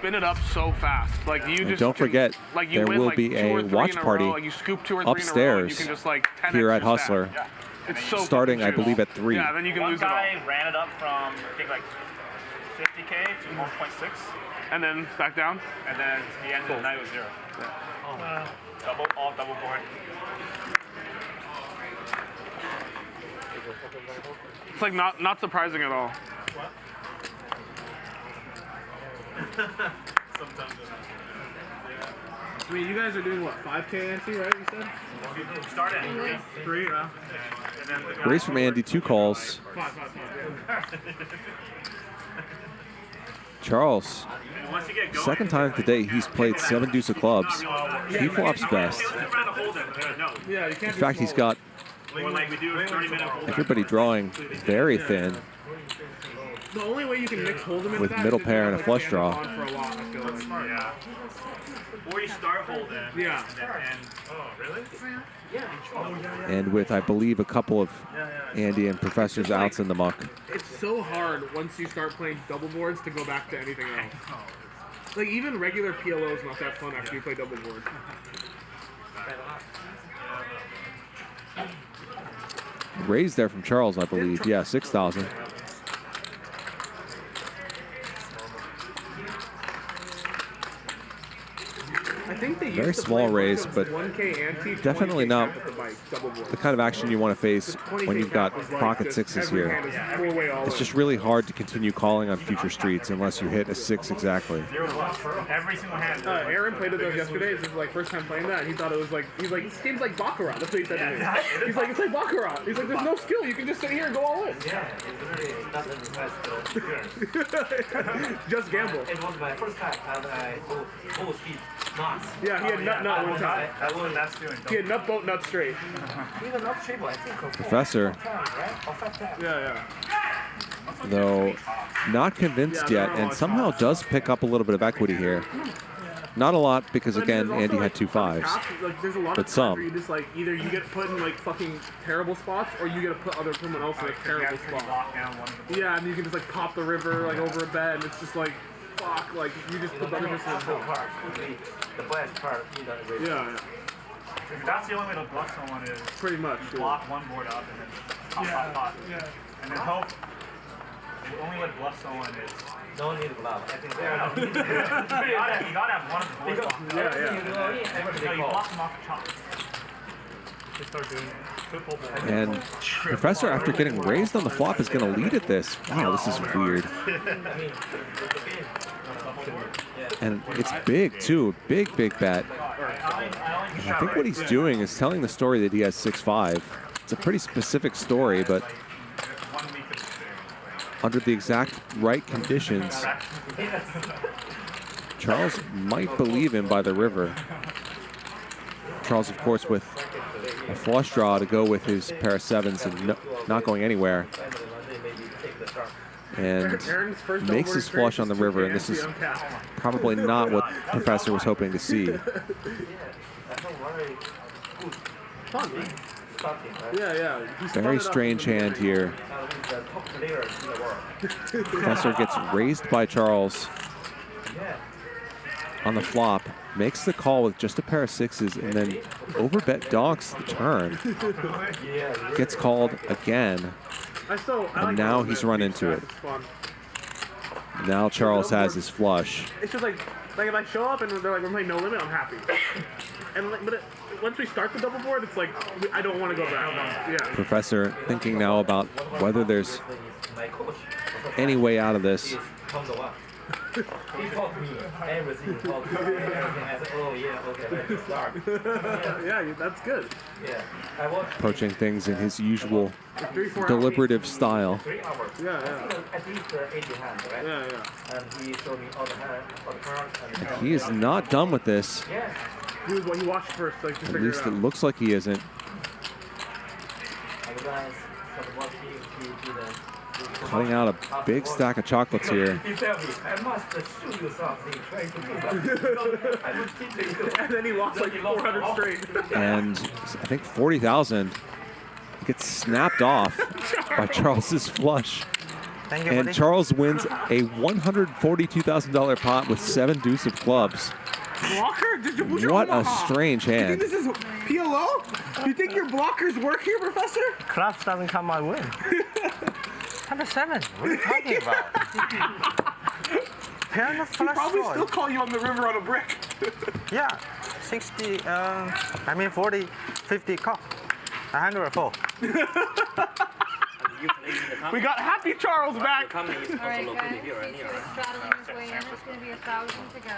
spin it up so fast. Like you And just don't forget, like you there win will like be 2 a or 3 watch in a party row, like you scoop 2 or 3 in a row, upstairs you can just like 10x here at your stack. Hustler. Yeah. It's so starting, I fucking believe, juicy. at 3. Yeah, then you can One lose it all. guy ran it up from, I think, like 50K to 1.6. And then back down. And then he ended the night with 0. Yeah. All double board. It's like not surprising at all. What? Sometimes. I mean, you guys are doing what, 5K ante, right? You said. We started at 3, and then the guy Race from Andy, 2 calls. 5. Charles, and once you get going, second time today he's played 7 deuce of clubs. He flops best. Yeah, you can't. In fact, he's got Or like we do a 30-minute hold everybody drawing very thin. The only way you can mix hold them With middle pair and a flush draw. For a lot, I feel like. Yeah. Or you start holding. Yeah. And oh, really? And with, I believe, a couple of Andy and Professor's outs in the muck. It's so hard once you start playing double boards to go back to anything else. Like even regular PLO is not that fun after you play double board. Raised there from Charles, I believe. Yeah, 6,000. I think they used Very to small play raise, like a but 1K ante, definitely 20K not cap with the bike, double board. the kind of action you want to face The 20K when you've got cap was like pocket just sixes every here. hand is full way all It's in. just really hard to continue calling on future streets unless you hit a 6 exactly. every single hand. Aaron played with us yesterday. This is like first time playing that. And he thought it was like this game's like Baccarat. That's what he said to me. He's like, it's like Baccarat. He's like, there's no skill. You can just sit here and go all in. Just gamble. It was my first time and I go full speed, nuts. Yeah, he had nut one time. That's what that's doing. He had nut boat, nut straight. Even not triple, I think. Professor, Yeah. though, not convinced yet, and somehow does pick up a little bit of equity here. Not a lot, because again, Andy had 2 5s. Like, there's a lot But of some. where you just like either you get put in like fucking terrible spots, or you get to put someone else in a terrible spot. Yeah, and you can just like pop the river like over a bed, and it's just like fuck, like you just put the other person in the part, the best part, you know, Yeah. That's the only way to block someone is Pretty much. block one board up and then pop. Yeah. And then hope. The only way to bluff someone is. no need to bluff. I think you gotta have one of the boards blocked. Yeah. No, you block them off the top. Just start doing triple board. And Professor, after getting raised on the flop, is going to lead at this. Wow, this is weird. And it's big, too. Big bet. And I think what he's doing is telling the story that he has 6-5. It's a pretty specific story, but under the exact right conditions, Charles might believe him by the river. Charles, of course, with a flush draw to go with his pair of 7s and not going anywhere. And makes his flush on the river, and this is probably not what Professor was hoping to see. Fun, man. Yeah. Very strange hand here. Professor gets raised by Charles on the flop, makes the call with just a pair of 6s, and then overbet donks the turn. Gets called again. And now he's run into it. Now Charles has his flush. It's just like if I show up and they're like, we're playing no limit, I'm happy. And once we start the double board, it's like I don't want to go back. Yeah. Professor thinking now about whether there's any way out of this. He taught me everything. I said, oh yeah, okay, let's start. Yeah, that's good. Yeah, I watched Approaching things in his usual deliberative style. 3 hours. Yeah. At least 80 hands, right? Yeah. And he showed me all the cards. And He is not done with this. yeah. He watched first, like to At figure least it it out. looks like he isn't. Otherwise, what he didn't. Cutting out a big stack of chocolates here. He told me, I must show you something. Try to do that. I was teaching you. And then he lost like 400 straight. And I think 40,000 gets snapped off by Charles's flush. Thank you, And buddy. Charles wins a $142,000 pot with 7 deuce of clubs. Blocker? Who's your What a Omaha? strange You think hand. this is PLO? You think your blockers work here, Professor? Clubs doesn't come my win. 107. What are you talking about? Pair of He'd flush probably draw. still call you on the river on a brick. Yeah, 60, I mean 40, 50 call. 104. We got Happy Charles back. All right, guys. C2 is straddling his way in. It's going to be 1,000 to go.